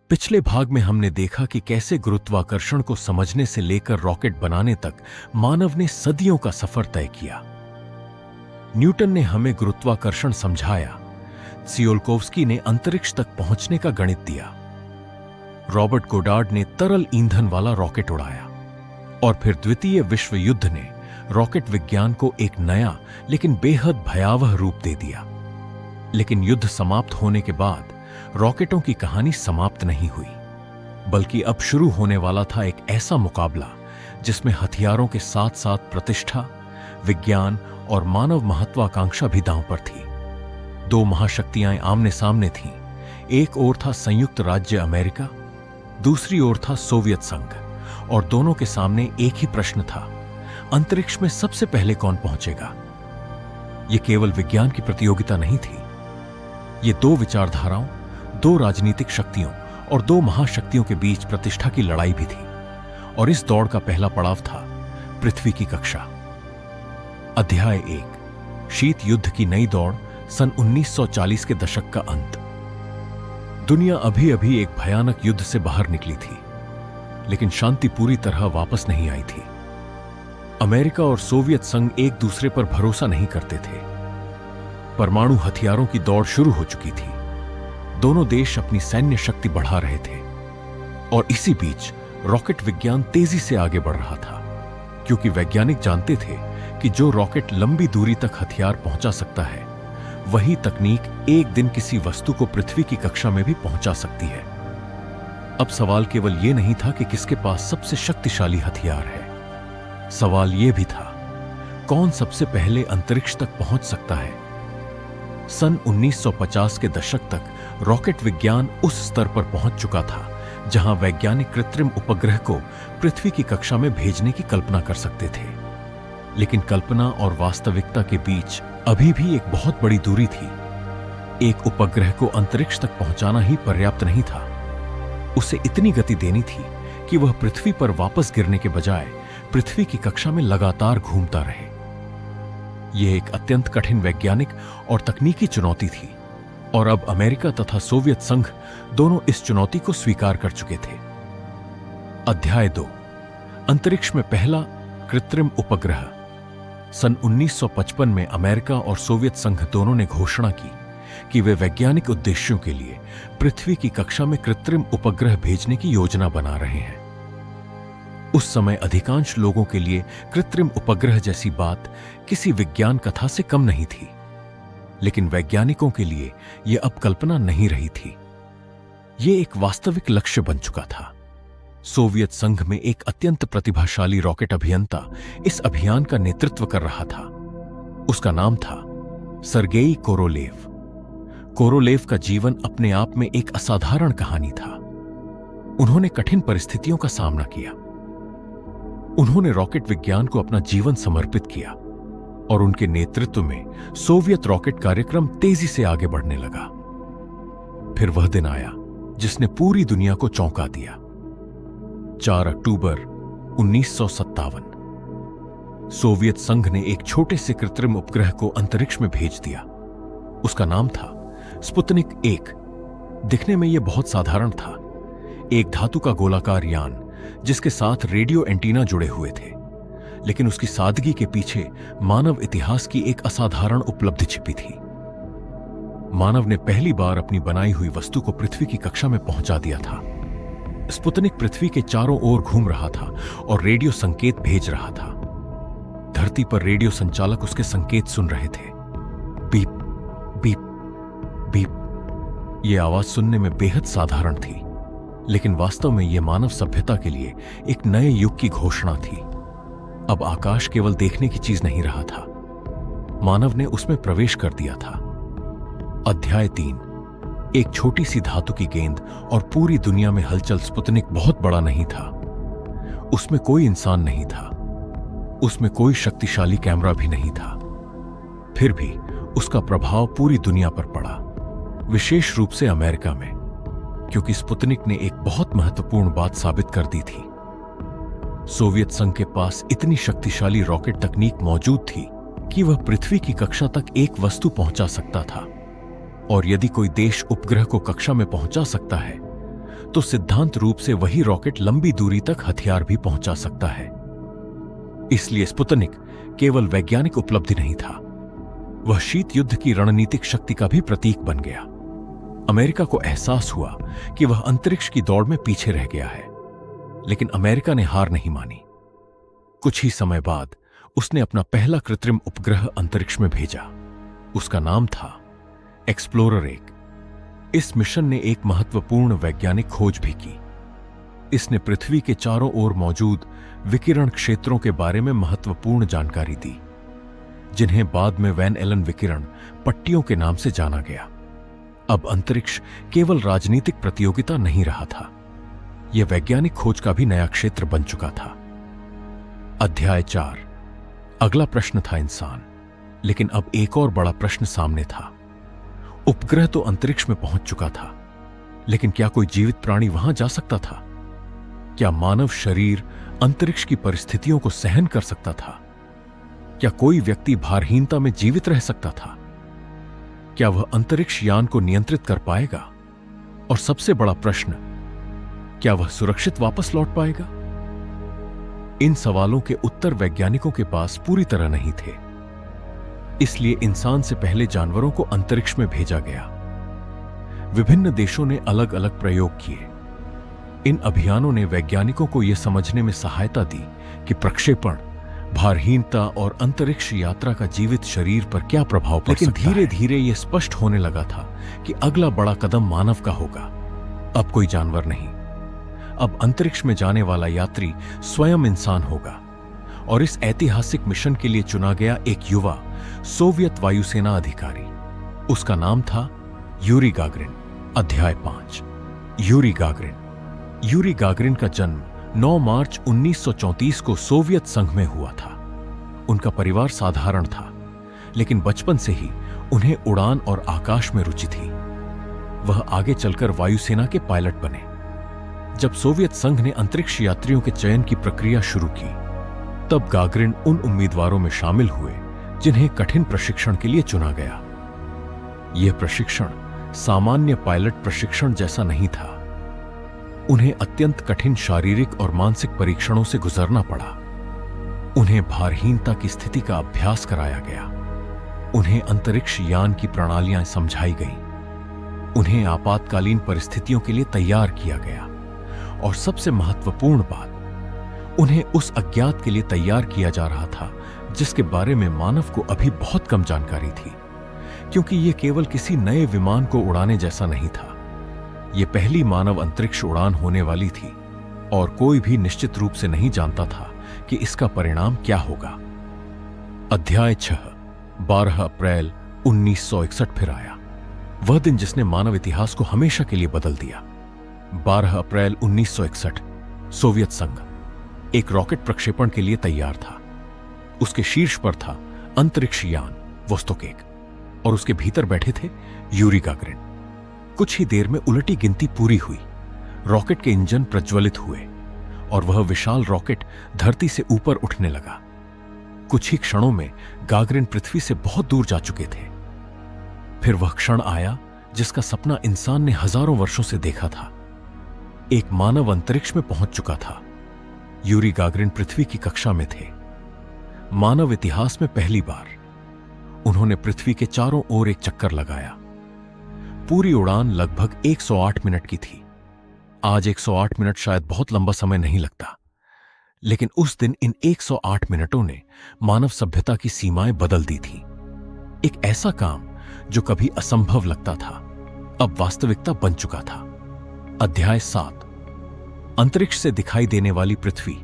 पिछले भाग में हमने देखा कि कैसे गुरुत्वाकर्षण को समझने से लेकर रॉकेट बनाने तक मानव ने सदियों का सफर तय किया। न्यूटन ने हमें गुरुत्वाकर्षण समझाया, त्सियोल्कोव्स्की ने अंतरिक्ष तक पहुंचने का गणित दिया, रॉबर्ट गोडार्ड ने तरल ईंधन वाला रॉकेट उड़ाया, और फिर द्वितीय विश्व युद्ध ने रॉकेट विज्ञान को एक नया लेकिन बेहद भयावह रूप दे दिया। लेकिन युद्ध समाप्त होने के बाद रॉकेटों की कहानी समाप्त नहीं हुई, बल्कि अब शुरू होने वाला था एक ऐसा मुकाबला जिसमें हथियारों के साथ साथ प्रतिष्ठा, विज्ञान और मानव महत्वाकांक्षा भी दांव पर थी। दो महाशक्तियां आमने सामने थीं। एक ओर था संयुक्त राज्य अमेरिका, दूसरी ओर था सोवियत संघ, और दोनों के सामने एक ही प्रश्न था, अंतरिक्ष में सबसे पहले कौन पहुंचेगा। यह केवल विज्ञान की प्रतियोगिता नहीं थी, ये दो विचारधाराओं, दो राजनीतिक शक्तियों और दो महाशक्तियों के बीच प्रतिष्ठा की लड़ाई भी थी। और इस दौड़ का पहला पड़ाव था पृथ्वी की कक्षा। अध्याय 1, शीत युद्ध की नई दौड़, सन 1940 के दशक का अंत। दुनिया अभी अभी एक भयानक युद्ध से बाहर निकली थी, लेकिन शांति पूरी तरह वापस नहीं आई थी। अमेरिका और सोवियत संघ एक दूसरे पर भरोसा नहीं करते थे। परमाणु हथियारों की दौड़ शुरू हो चुकी थी। दोनों देश अपनी सैन्य शक्ति बढ़ा रहे थे, और इसी बीच रॉकेट विज्ञान तेजी से आगे बढ़ रहा था, क्योंकि वैज्ञानिक जानते थे कि जो रॉकेट लंबी दूरी तक हथियार पहुंचा सकता है, वही तकनीक एक दिन किसी वस्तु को पृथ्वी की कक्षा में भी पहुंचा सकती है। अब सवाल केवल यह नहीं था कि किसके पास सबसे शक्तिशाली हथियार है, सवाल यह भी था, कौन सबसे पहले अंतरिक्ष तक पहुंच सकता है। सन 1950 के दशक तक रॉकेट विज्ञान उस स्तर पर पहुंच चुका था जहां वैज्ञानिक कृत्रिम उपग्रह को पृथ्वी की कक्षा में भेजने की कल्पना कर सकते थे। लेकिन कल्पना और वास्तविकता के बीच अभी भी एक बहुत बड़ी दूरी थी। एक उपग्रह को अंतरिक्ष तक पहुंचाना ही पर्याप्त नहीं था, उसे इतनी गति देनी थी कि वह पृथ्वी पर वापस गिरने के बजाय पृथ्वी की कक्षा में लगातार घूमता रहे। यह एक अत्यंत कठिन वैज्ञानिक और तकनीकी चुनौती थी, और अब अमेरिका तथा सोवियत संघ दोनों इस चुनौती को स्वीकार कर चुके थे। अध्याय 2, अंतरिक्ष में पहला कृत्रिम उपग्रह। सन 1955 में अमेरिका और सोवियत संघ दोनों ने घोषणा की कि वे वैज्ञानिक उद्देश्यों के लिए पृथ्वी की कक्षा में कृत्रिम उपग्रह भेजने की योजना बना रहे हैं। उस समय अधिकांश लोगों के लिए कृत्रिम उपग्रह जैसी बात किसी विज्ञान कथा से कम नहीं थी, लेकिन वैज्ञानिकों के लिए यह अब कल्पना नहीं रही थी। यह एक वास्तविक लक्ष्य बन चुका था। सोवियत संघ में एक अत्यंत प्रतिभाशाली रॉकेट अभियंता इस अभियान का नेतृत्व कर रहा था। उसका नाम था सर्गेई कोरोलेव। कोरोलेव का जीवन अपने आप में एक असाधारण कहानी था। उन्होंने कठिन परिस्थितियों का सामना किया। उन्होंने रॉकेट विज्ञान को अपना जीवन समर्पित किया, और उनके नेतृत्व में सोवियत रॉकेट कार्यक्रम तेजी से आगे बढ़ने लगा। फिर वह दिन आया जिसने पूरी दुनिया को चौंका दिया। 4 अक्टूबर 1957 सोवियत संघ ने एक छोटे से कृत्रिम उपग्रह को अंतरिक्ष में भेज दिया। उसका नाम था स्पुतनिक 1। दिखने में यह बहुत साधारण था, एक धातु का गोलाकार यान जिसके साथ रेडियो एंटीना जुड़े हुए थे। लेकिन उसकी सादगी के पीछे मानव इतिहास की एक असाधारण उपलब्धि छिपी थी। मानव ने पहली बार अपनी बनाई हुई वस्तु को पृथ्वी की कक्षा में पहुंचा दिया था। स्पुतनिक पृथ्वी के चारों ओर घूम रहा था और रेडियो संकेत भेज रहा था। धरती पर रेडियो संचालक उसके संकेत सुन रहे थे। Beep beep beep. यह आवाज सुनने में बेहद साधारण थी, लेकिन वास्तव में यह मानव सभ्यता के लिए एक नए युग की घोषणा थी। अब आकाश केवल देखने की चीज नहीं रहा था, मानव ने उसमें प्रवेश कर दिया था। अध्याय 3, एक छोटी सी धातु की गेंद और पूरी दुनिया में हलचल। स्पुतनिक बहुत बड़ा नहीं था, उसमें कोई इंसान नहीं था, उसमें कोई शक्तिशाली कैमरा भी नहीं था। फिर भी उसका प्रभाव पूरी दुनिया पर पड़ा, विशेष रूप से अमेरिका में, क्योंकि स्पुतनिक ने एक बहुत महत्वपूर्ण बात साबित कर दी थी। सोवियत संघ के पास इतनी शक्तिशाली रॉकेट तकनीक मौजूद थी कि वह पृथ्वी की कक्षा तक एक वस्तु पहुंचा सकता था, और यदि कोई देश उपग्रह को कक्षा में पहुंचा सकता है तो सिद्धांत रूप से वही रॉकेट लंबी दूरी तक हथियार भी पहुंचा सकता है। इसलिए स्पुतनिक केवल वैज्ञानिक उपलब्धि नहीं था, वह शीत युद्ध की रणनीतिक शक्ति का भी प्रतीक बन गया। अमेरिका को एहसास हुआ कि वह अंतरिक्ष की दौड़ में पीछे रह गया है, लेकिन अमेरिका ने हार नहीं मानी। कुछ ही समय बाद उसने अपना पहला कृत्रिम उपग्रह अंतरिक्ष में भेजा। उसका नाम था एक्सप्लोरर 1। इस मिशन ने एक महत्वपूर्ण वैज्ञानिक खोज भी की। इसने पृथ्वी के चारों ओर मौजूद विकिरण क्षेत्रों के बारे में महत्वपूर्ण जानकारी दी, जिन्हें बाद में वैन एलन विकिरण पट्टियों के नाम से जाना गया। अब अंतरिक्ष केवल राजनीतिक प्रतियोगिता नहीं रहा था, यह वैज्ञानिक खोज का भी नया क्षेत्र बन चुका था। अध्याय 4। अगला प्रश्न था इंसान, लेकिन अब एक और बड़ा प्रश्न सामने था। उपग्रह तो अंतरिक्ष में पहुंच चुका था, लेकिन क्या कोई जीवित प्राणी वहां जा सकता था? क्या मानव शरीर अंतरिक्ष की परिस्थितियों को सहन कर सकता था? क्या कोई व्यक्ति भारहीनता में जीवित रह सकता था? क्या वह अंतरिक्ष यान को नियंत्रित कर पाएगा? और सबसे बड़ा प्रश्न, क्या वह सुरक्षित वापस लौट पाएगा? इन सवालों के उत्तर वैज्ञानिकों के पास पूरी तरह नहीं थे। इसलिए इंसान से पहले जानवरों को अंतरिक्ष में भेजा गया। विभिन्न देशों ने अलग अलग प्रयोग किए। इन अभियानों ने वैज्ञानिकों को यह समझने में सहायता दी कि प्रक्षेपण, भारहीनता और अंतरिक्ष यात्रा का जीवित शरीर पर क्या प्रभाव पड़ सकता है। लेकिन धीरे धीरे यह स्पष्ट होने लगा था कि अगला बड़ा कदम मानव का होगा। अब कोई जानवर नहीं, अब अंतरिक्ष में जाने वाला यात्री स्वयं इंसान होगा। और इस ऐतिहासिक मिशन के लिए चुना गया एक युवा सोवियत वायुसेना अधिकारी। उसका नाम था यूरी गागरिन। अध्याय 5। Yuri Gagarin. यूरी गागरिन का जन्म 9 मार्च 1934 को सोवियत संघ में हुआ था। उनका परिवार साधारण था, लेकिन बचपन से ही उन्हें उड़ान और आकाश में रुचि थी। वह आगे चलकर वायुसेना के पायलट बने। जब सोवियत संघ ने अंतरिक्ष यात्रियों के चयन की प्रक्रिया शुरू की, तब गागरिन उन उम्मीदवारों में शामिल हुए जिन्हें कठिन प्रशिक्षण के लिए चुना गया। यह प्रशिक्षण सामान्य पायलट प्रशिक्षण जैसा नहीं था। उन्हें अत्यंत कठिन शारीरिक और मानसिक परीक्षणों से गुजरना पड़ा। उन्हें भारहीनता की स्थिति का अभ्यास कराया गया। उन्हें अंतरिक्ष यान की प्रणालियां समझाई गईं। उन्हें आपातकालीन परिस्थितियों के लिए तैयार किया गया। और सबसे महत्वपूर्ण बात, उन्हें उस अज्ञात के लिए तैयार किया जा रहा था जिसके बारे में मानव को अभी बहुत कम जानकारी थी, क्योंकि यह केवल किसी नए विमान को उड़ाने जैसा नहीं था। यह पहली मानव अंतरिक्ष उड़ान होने वाली थी और कोई भी निश्चित रूप से नहीं जानता था कि इसका परिणाम क्या होगा। अध्याय 6। 12 अप्रैल 1961 फिर आया, वह दिन जिसने मानव इतिहास को हमेशा के लिए बदल दिया। 12 अप्रैल 1961 सोवियत संघ एक रॉकेट प्रक्षेपण के लिए तैयार था। उसके शीर्ष पर था अंतरिक्ष यान वोस्तोक 1 और उसके भीतर बैठे थे यूरी गागरिन। कुछ ही देर में उलटी गिनती पूरी हुई। रॉकेट के इंजन प्रज्वलित हुए और वह विशाल रॉकेट धरती से ऊपर उठने लगा। कुछ ही क्षणों में गागरिन पृथ्वी से बहुत दूर जा चुके थे। फिर वह क्षण आया जिसका सपना इंसान ने हजारों वर्षों से देखा था। एक मानव अंतरिक्ष में पहुंच चुका था। यूरी गागरिन पृथ्वी की कक्षा में थे। मानव इतिहास में पहली बार उन्होंने पृथ्वी के चारों ओर एक चक्कर लगाया। पूरी उड़ान लगभग 108 मिनट की थी। आज 108 मिनट शायद बहुत लंबा समय नहीं लगता, लेकिन उस दिन इन 108 मिनटों ने मानव सभ्यता की सीमाएं बदल दी थी। एक ऐसा काम जो कभी असंभव लगता था, अब वास्तविकता बन चुका था। अध्याय 7। अंतरिक्ष से दिखाई देने वाली पृथ्वी।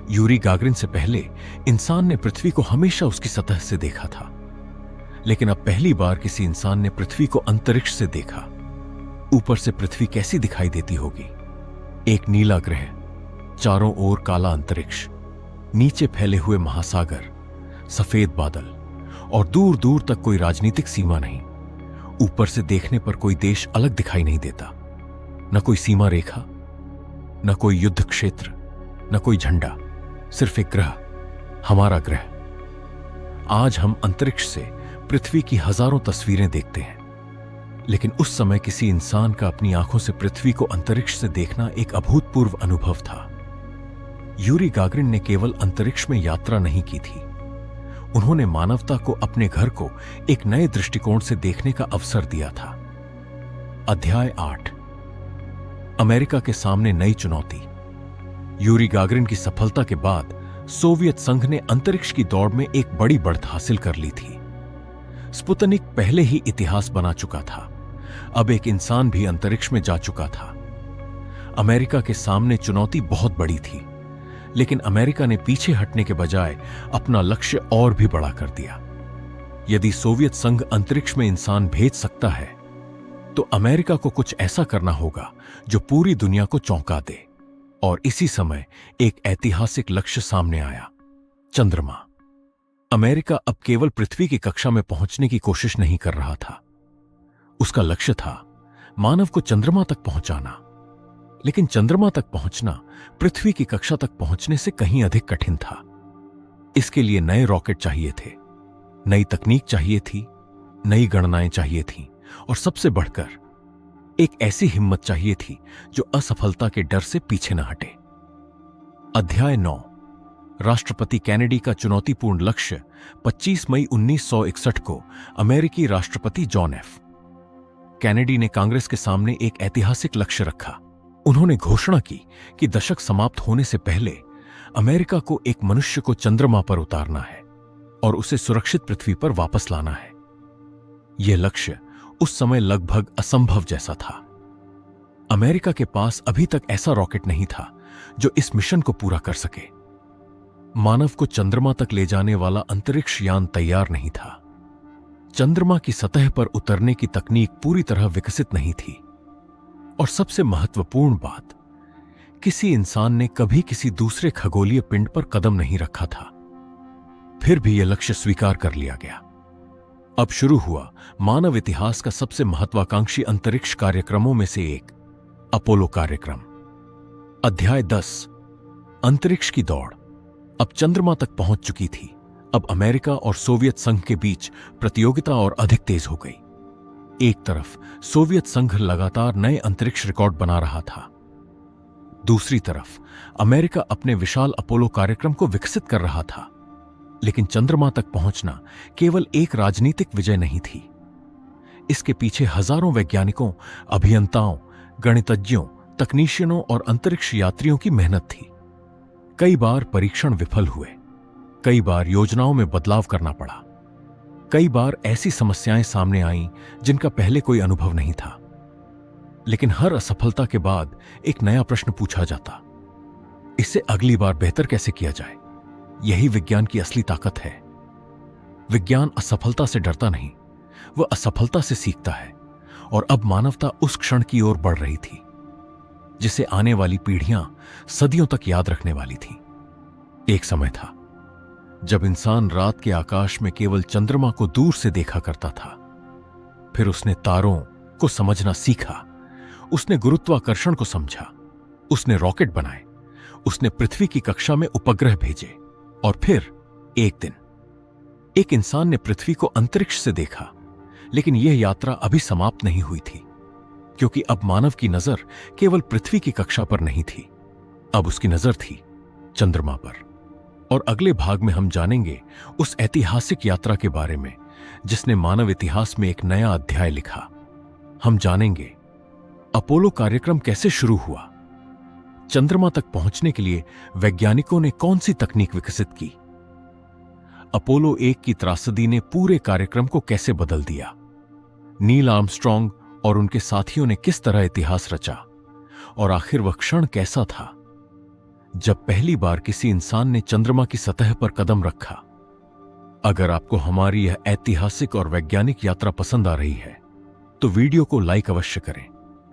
यूरी गागरिन से पहले इंसान ने पृथ्वी को हमेशा उसकी सतह से देखा था, लेकिन अब पहली बार किसी इंसान ने पृथ्वी को अंतरिक्ष से देखा। ऊपर से पृथ्वी कैसी दिखाई देती होगी? एक नीला ग्रह, चारों ओर काला अंतरिक्ष, नीचे फैले हुए महासागर, सफेद बादल और दूर दूर तक कोई राजनीतिक सीमा नहीं। ऊपर से देखने पर कोई देश अलग दिखाई नहीं देता, न कोई सीमा रेखा, न कोई युद्ध क्षेत्र, न कोई झंडा, सिर्फ एक ग्रह, हमारा ग्रह। आज हम अंतरिक्ष से पृथ्वी की हजारों तस्वीरें देखते हैं। लेकिन उस समय किसी इंसान का अपनी आंखों से पृथ्वी को अंतरिक्ष से देखना एक अभूतपूर्व अनुभव था। यूरी गागरिन ने केवल अंतरिक्ष में यात्रा नहीं की थी, उन्होंने मानवता को अपने घर को एक नए दृष्टिकोण से देखने का अवसर दिया था। अध्याय 8, अमेरिका के सामने नई चुनौती। यूरी गागरिन की सफलता के बाद सोवियत संघ ने अंतरिक्ष की दौड़ में एक बड़ी बढ़त हासिल कर ली थी। स्पुतनिक पहले ही इतिहास बना चुका था, अब एक इंसान भी अंतरिक्ष में जा चुका था। अमेरिका के सामने चुनौती बहुत बड़ी थी, लेकिन अमेरिका ने पीछे हटने के बजाय अपना लक्ष्य और भी बड़ा कर दिया। यदि सोवियत संघ अंतरिक्ष में इंसान भेज सकता है, तो अमेरिका को कुछ ऐसा करना होगा जो पूरी दुनिया को चौंका दे। और इसी समय एक ऐतिहासिक लक्ष्य सामने आया, चंद्रमा। अमेरिका अब केवल पृथ्वी की कक्षा में पहुंचने की कोशिश नहीं कर रहा था, उसका लक्ष्य था मानव को चंद्रमा तक पहुंचाना। लेकिन चंद्रमा तक पहुंचना पृथ्वी की कक्षा तक पहुंचने से कहीं अधिक कठिन था। इसके लिए नए रॉकेट चाहिए थे, नई तकनीक चाहिए थी, नई गणनाएं चाहिए थीं, और सबसे बढ़कर एक ऐसी हिम्मत चाहिए थी जो असफलता के डर से पीछे न हटे। अध्याय 9, राष्ट्रपति कैनेडी का चुनौतीपूर्ण लक्ष्य। 25 मई 1961 को अमेरिकी राष्ट्रपति जॉन एफ कैनेडी ने कांग्रेस के सामने एक ऐतिहासिक लक्ष्य रखा। उन्होंने घोषणा की कि दशक समाप्त होने से पहले अमेरिका को एक मनुष्य को चंद्रमा पर उतारना है और उसे सुरक्षित पृथ्वी पर वापस लाना है। यह लक्ष्य उस समय लगभग असंभव जैसा था। अमेरिका के पास अभी तक ऐसा रॉकेट नहीं था जो इस मिशन को पूरा कर सके। मानव को चंद्रमा तक ले जाने वाला अंतरिक्ष यान तैयार नहीं था। चंद्रमा की सतह पर उतरने की तकनीक पूरी तरह विकसित नहीं थी, और सबसे महत्वपूर्ण बात, किसी इंसान ने कभी किसी दूसरे खगोलीय पिंड पर कदम नहीं रखा था। फिर भी यह लक्ष्य स्वीकार कर लिया गया। अब शुरू हुआ मानव इतिहास का सबसे महत्वाकांक्षी अंतरिक्ष कार्यक्रमों में से एक, अपोलो कार्यक्रम। अध्याय 10, अंतरिक्ष की दौड़। अब चंद्रमा तक पहुंच चुकी थी। अब अमेरिका और सोवियत संघ के बीच प्रतियोगिता और अधिक तेज हो गई। एक तरफ सोवियत संघ लगातार नए अंतरिक्ष रिकॉर्ड बना रहा था, दूसरी तरफ अमेरिका अपने विशाल अपोलो कार्यक्रम को विकसित कर रहा था। लेकिन चंद्रमा तक पहुंचना केवल एक राजनीतिक विजय नहीं थी, इसके पीछे हजारों वैज्ञानिकों, अभियंताओं, गणितज्ञों, तकनीशियनों और अंतरिक्ष यात्रियों की मेहनत थी। कई बार परीक्षण विफल हुए, कई बार योजनाओं में बदलाव करना पड़ा, कई बार ऐसी समस्याएं सामने आईं जिनका पहले कोई अनुभव नहीं था। लेकिन हर असफलता के बाद एक नया प्रश्न पूछा जाता, इसे अगली बार बेहतर कैसे किया जाए। यही विज्ञान की असली ताकत है। विज्ञान असफलता से डरता नहीं, वह असफलता से सीखता है। और अब मानवता उस क्षण की ओर बढ़ रही थी जिसे आने वाली पीढ़ियां सदियों तक याद रखने वाली थीं। एक समय था जब इंसान रात के आकाश में केवल चंद्रमा को दूर से देखा करता था। फिर उसने तारों को समझना सीखा, उसने गुरुत्वाकर्षण को समझा, उसने रॉकेट बनाए, उसने पृथ्वी की कक्षा में उपग्रह भेजे, और फिर एक दिन एक इंसान ने पृथ्वी को अंतरिक्ष से देखा। लेकिन यह यात्रा अभी समाप्त नहीं हुई थी, क्योंकि अब मानव की नजर केवल पृथ्वी की कक्षा पर नहीं थी, अब उसकी नजर थी चंद्रमा पर। और अगले भाग में हम जानेंगे उस ऐतिहासिक यात्रा के बारे में जिसने मानव इतिहास में एक नया अध्याय लिखा। हम जानेंगे अपोलो कार्यक्रम कैसे शुरू हुआ, चंद्रमा तक पहुंचने के लिए वैज्ञानिकों ने कौन सी तकनीक विकसित की, अपोलो 1 की त्रासदी ने पूरे कार्यक्रम को कैसे बदल दिया, नील आर्मस्ट्रॉन्ग और उनके साथियों ने किस तरह इतिहास रचा, और आखिर वह क्षण कैसा था जब पहली बार किसी इंसान ने चंद्रमा की सतह पर कदम रखा। अगर आपको हमारी यह ऐतिहासिक और वैज्ञानिक यात्रा पसंद आ रही है तो वीडियो को लाइक अवश्य करें।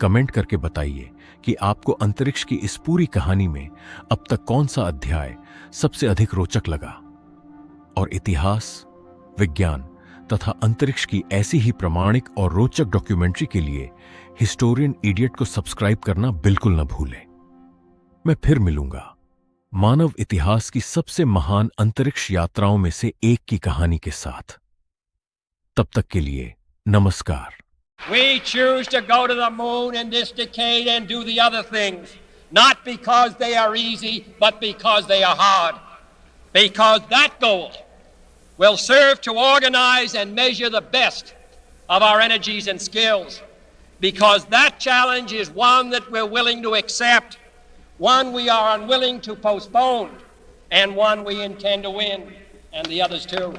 कमेंट करके बताइए कि आपको अंतरिक्ष की इस पूरी कहानी में अब तक कौन सा अध्याय सबसे अधिक रोचक लगा। और इतिहास, विज्ञान तथा अंतरिक्ष की ऐसी ही प्रामाणिक और रोचक डॉक्यूमेंट्री के लिए हिस्टोरियन इडियट को सब्सक्राइब करना बिल्कुल न भूलें। मैं फिर मिलूंगा मानव इतिहास की सबसे महान अंतरिक्ष यात्राओं में से एक की कहानी के साथ। तब तक के लिए नमस्कार। We choose to go to the moon in this decade and do the other things, not because they are easy, but because they are hard. Because that goal will serve to organize and measure the best of our energies and skills. Because that challenge is one that we're willing to accept, one we are unwilling to postpone, and one we intend to win, and the others too.